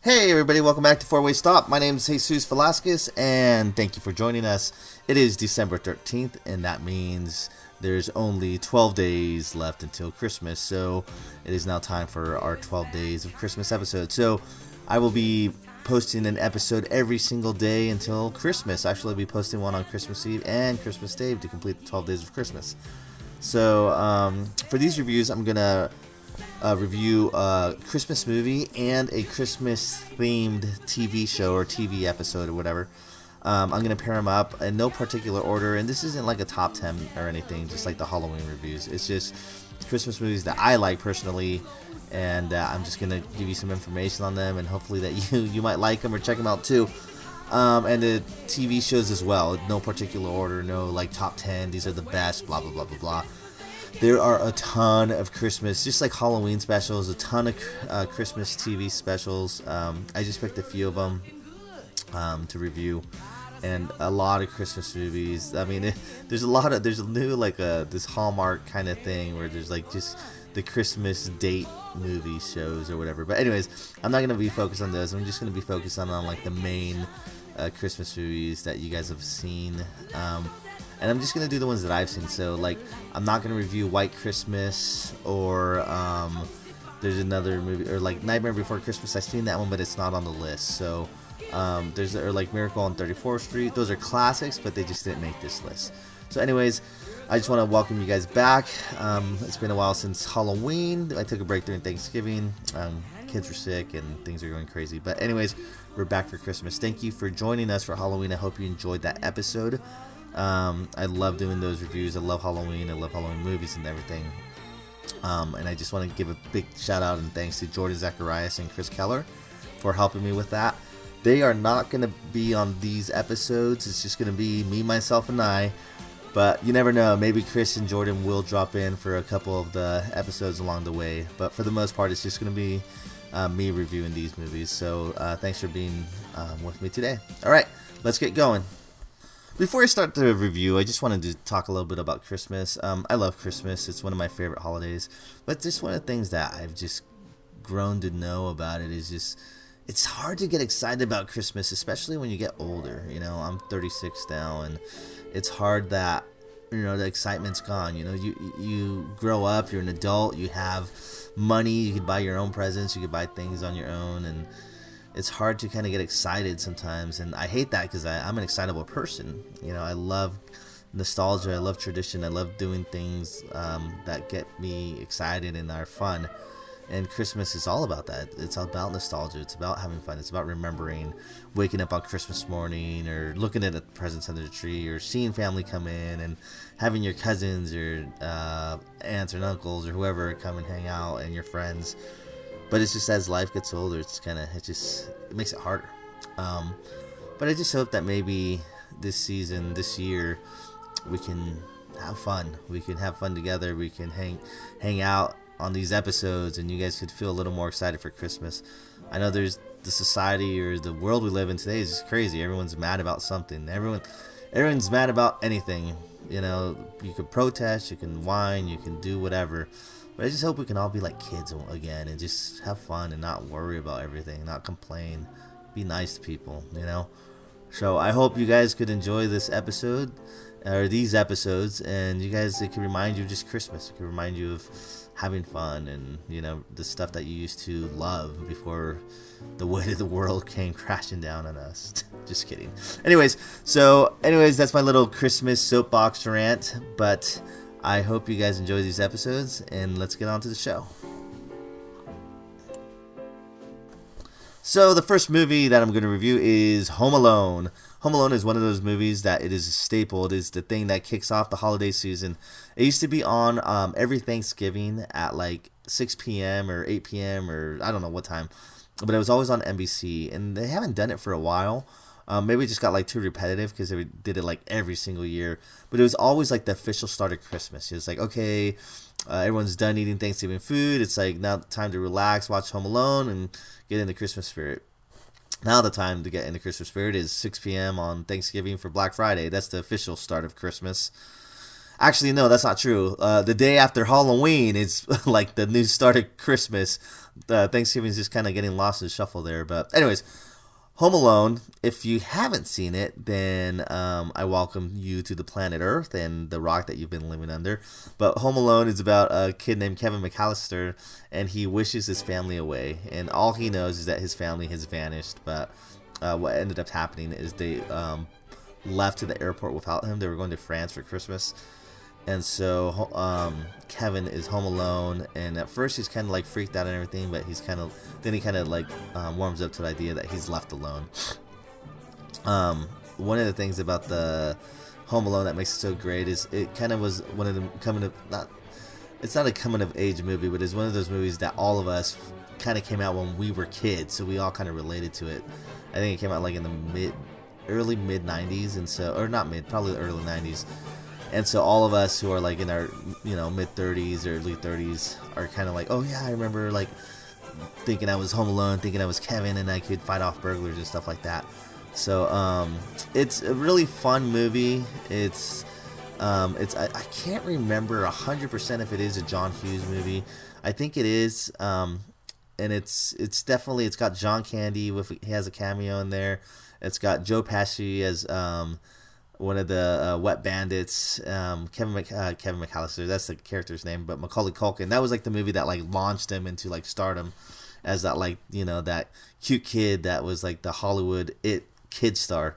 Hey everybody, welcome back to Four-Way Stop. My name is Jesus Velasquez, and thank you for joining us. It is December 13th, and that means there's only 12 days left until Christmas, so it is now time for our 12 Days of Christmas episode. So I will be posting an episode every single day until Christmas. Actually, I'll be posting one on Christmas Eve and Christmas Day to complete the 12 Days of Christmas. So for these reviews, I'm going to review a Christmas movie and a Christmas themed TV show or TV episode or whatever. I'm going to pair them up in no particular order, and this isn't like a top 10 or anything, just like the Halloween reviews. It's just Christmas movies that I like personally, and I'm just going to give you some information on them, and hopefully that you might like them or check them out too. And the TV shows as well, no particular order, no like top 10, these are the best, blah blah blah blah blah. There are a ton of Christmas, just like Halloween specials, a ton of Christmas TV specials. I just picked a few of them to review, and a lot of Christmas movies. I mean, there's a new like this Hallmark kind of thing where there's like just the Christmas date movie shows or whatever. But anyways, I'm not gonna be focused on those. I'm just gonna be focused on like the main Christmas movies that you guys have seen. And I'm just going to do the ones that I've seen. So, like, I'm not going to review White Christmas or there's another movie, or like Nightmare Before Christmas. I've seen that one, but it's not on the list. So, there's like Miracle on 34th Street. Those are classics, but they just didn't make this list. So, anyways, I just want to welcome you guys back. It's been a while since Halloween. I took a break during Thanksgiving. Kids were sick and things are going crazy. But, anyways, we're back for Christmas. Thank you for joining us for Halloween. I hope you enjoyed that episode. I love doing those reviews. I love Halloween. I love Halloween movies and everything. And I just want to give a big shout out and thanks to Jordan Zacharias and Chris Keller for helping me with that. They are not going to be on these episodes. It's just going to be me, myself, and I. But you never know. Maybe Chris and Jordan will drop in for a couple of the episodes along the way. But for the most part, it's just going to be me reviewing these movies. So thanks for being with me today. All right, let's get going. Before I start the review, I just wanted to talk a little bit about Christmas. I love Christmas. It's one of my favorite holidays. But just one of the things that I've just grown to know about it is just, it's hard to get excited about Christmas, especially when you get older. You know, I'm 36 now, and it's hard that, you know, the excitement's gone. You know, you grow up, you're an adult, you have money, you can buy your own presents, you can buy things on your own, and it's hard to kind of get excited sometimes, and I hate that because I'm an excitable person. You know, I love nostalgia, I love tradition, I love doing things that get me excited and are fun. And Christmas is all about that. It's all about nostalgia. It's about having fun. It's about remembering waking up on Christmas morning, or looking at the presents under the tree, or seeing family come in and having your cousins or aunts and uncles or whoever come and hang out, and your friends. But it's just, as life gets older, it makes it harder. But I just hope that maybe this year, we can have fun. We can have fun together. We can hang out on these episodes, and you guys could feel a little more excited for Christmas. I know there's the society or the world we live in today is just crazy. Everyone's mad about something. Everyone's mad about anything. You know, you can protest, you can whine, you can do whatever. But I just hope we can all be like kids again and just have fun and not worry about everything, not complain, be nice to people, you know? So I hope you guys could enjoy this episode, or these episodes, and it can remind you of just Christmas. It can remind you of having fun and, you know, the stuff that you used to love before the weight of the world came crashing down on us. Just kidding. Anyways, that's my little Christmas soapbox rant, but I hope you guys enjoy these episodes, and let's get on to the show. So the first movie that I'm going to review is Home Alone. Home Alone is one of those movies that it is a staple. It is the thing that kicks off the holiday season. It used to be on every Thanksgiving at like 6 p.m. or 8 p.m. or I don't know what time. But it was always on NBC, and they haven't done it for a while. Maybe it just got like too repetitive because they did it like every single year. But it was always like the official start of Christmas. It's like, okay, everyone's done eating Thanksgiving food. It's like now time to relax, watch Home Alone, and get in the Christmas spirit. Now the time to get in the Christmas spirit is 6 p.m. on Thanksgiving for Black Friday. That's the official start of Christmas. Actually, no, that's not true. The day after Halloween is like the new start of Christmas. Thanksgiving is just kind of getting lost in the shuffle there. But anyways, Home Alone. If you haven't seen it, then I welcome you to the planet Earth and the rock that you've been living under. But Home Alone is about a kid named Kevin McAllister, and he wishes his family away, and all he knows is that his family has vanished. But what ended up happening is they left to the airport without him. They were going to France for Christmas. And so Kevin is home alone, and at first he's kind of like freaked out and everything, but then he kind of like warms up to the idea that he's left alone. One of the things about the Home Alone that makes it so great is it kind of was one of the it's not a coming of age movie, but it's one of those movies that all of us kind of came out when we were kids, so we all kind of related to it. I think it came out like in the early mid 90s, and so, or not mid, probably the early 90s. And so all of us who are like in our, mid 30s or early 30s are kind of like, oh yeah, I remember like thinking I was Home Alone, thinking I was Kevin, and I could fight off burglars and stuff like that. So it's a really fun movie. I can't remember 100% if it is a John Hughes movie. I think it is. And it's definitely, it's got John Candy he has a cameo in there. It's got Joe Pesci as one of the Wet Bandits, Kevin McAllister, that's the character's name, but Macaulay Culkin. That was like the movie that like launched him into like stardom as that like that cute kid that was like the Hollywood kid star.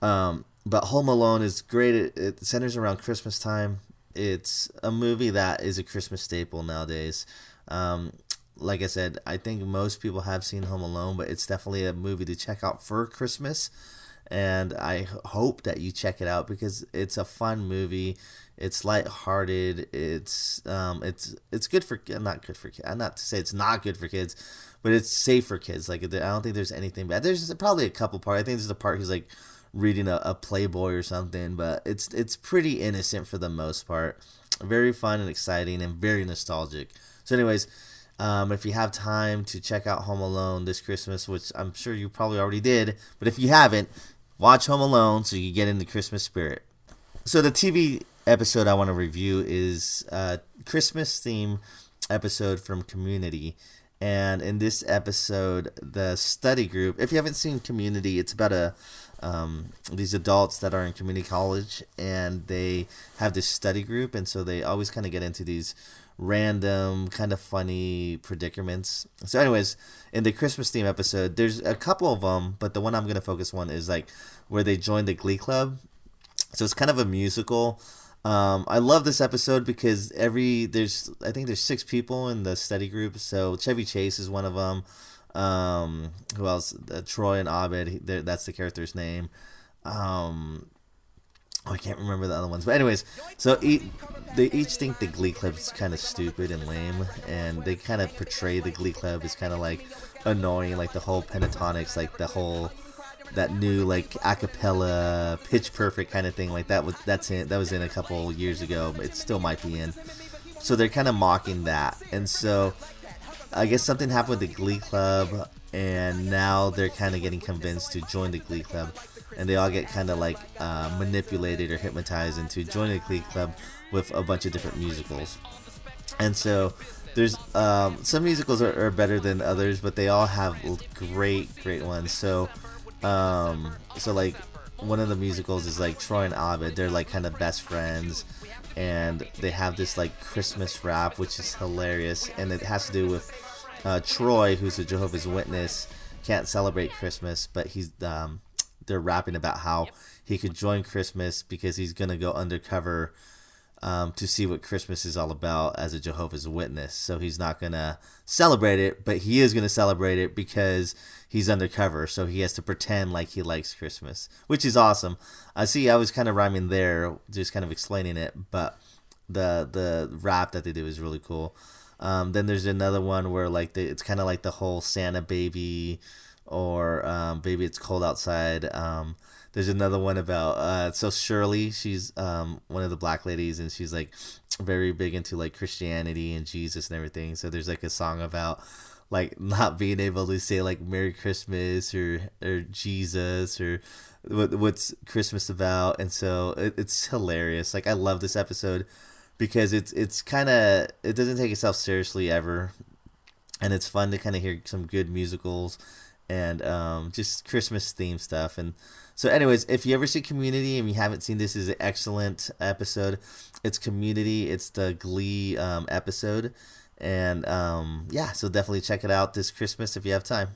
But Home Alone is great. It centers around Christmas time. It's a movie that is a Christmas staple nowadays. Like I said, I think most people have seen Home Alone, but it's definitely a movie to check out for Christmas. And I hope that you check it out because it's a fun movie. It's lighthearted. It's good for, not good for kids. Not to say it's not good for kids, but it's safe for kids. Like I don't think there's anything bad. There's probably a couple parts. I think there's a part he's like reading a Playboy or something, but it's pretty innocent for the most part. Very fun and exciting and very nostalgic. So anyways, if you have time to check out Home Alone this Christmas, which I'm sure you probably already did, but if you haven't, watch Home Alone so you get in the Christmas spirit. So the TV episode I want to review is a Christmas theme episode from Community. And in this episode, the study group, if you haven't seen Community, it's about these adults that are in community college, and they have this study group, and so they always kind of get into these random kind of funny predicaments. So anyways, in the Christmas theme episode, there's a couple of them, but the one I'm going to focus on is like where they join the Glee Club. So it's kind of a musical. I love this episode because I think there's 6 people in the study group. So Chevy Chase is one of them. Who else? Troy and Abed, that's the character's name. I can't remember the other ones, but anyways, so they each think the Glee Club is kind of stupid and lame, and they kind of portray the Glee Club as kind of like annoying, like the whole pentatonics, like that new like acapella Pitch Perfect kind of thing, like that was in a couple years ago, but it still might be in. So they're kind of mocking that, and so I guess something happened with the Glee Club, and now they're kind of getting convinced to join the Glee Club. And they all get kind of like manipulated or hypnotized into joining the Glee Club with a bunch of different musicals. And so there's some musicals are better than others, but they all have great ones. So like one of the musicals is like Troy and Abed. They're like kind of best friends, and they have this like Christmas rap, which is hilarious, and it has to do with Troy, who's a Jehovah's Witness, can't celebrate Christmas, but they're rapping about how he could join Christmas because he's going to go undercover to see what Christmas is all about as a Jehovah's Witness. So he's not going to celebrate it, but he is going to celebrate it because he's undercover. So he has to pretend like he likes Christmas, which is awesome. I was kind of rhyming there, just kind of explaining it, but the rap that they do is really cool. Then there's another one where like it's kind of like the whole Santa baby, or Baby It's Cold Outside. There's another one about so Shirley, she's one of the black ladies, and she's like very big into like Christianity and Jesus and everything. So there's like a song about like not being able to say like Merry Christmas or Jesus or what's Christmas about, and so it's hilarious. Like I love this episode because it's kind of, it doesn't take itself seriously ever, and it's fun to kind of hear some good musicals and just Christmas theme stuff. And so, anyways, if you ever see Community and you haven't seen this, is an excellent episode. It's Community. It's the Glee episode, and yeah, so definitely check it out this Christmas if you have time.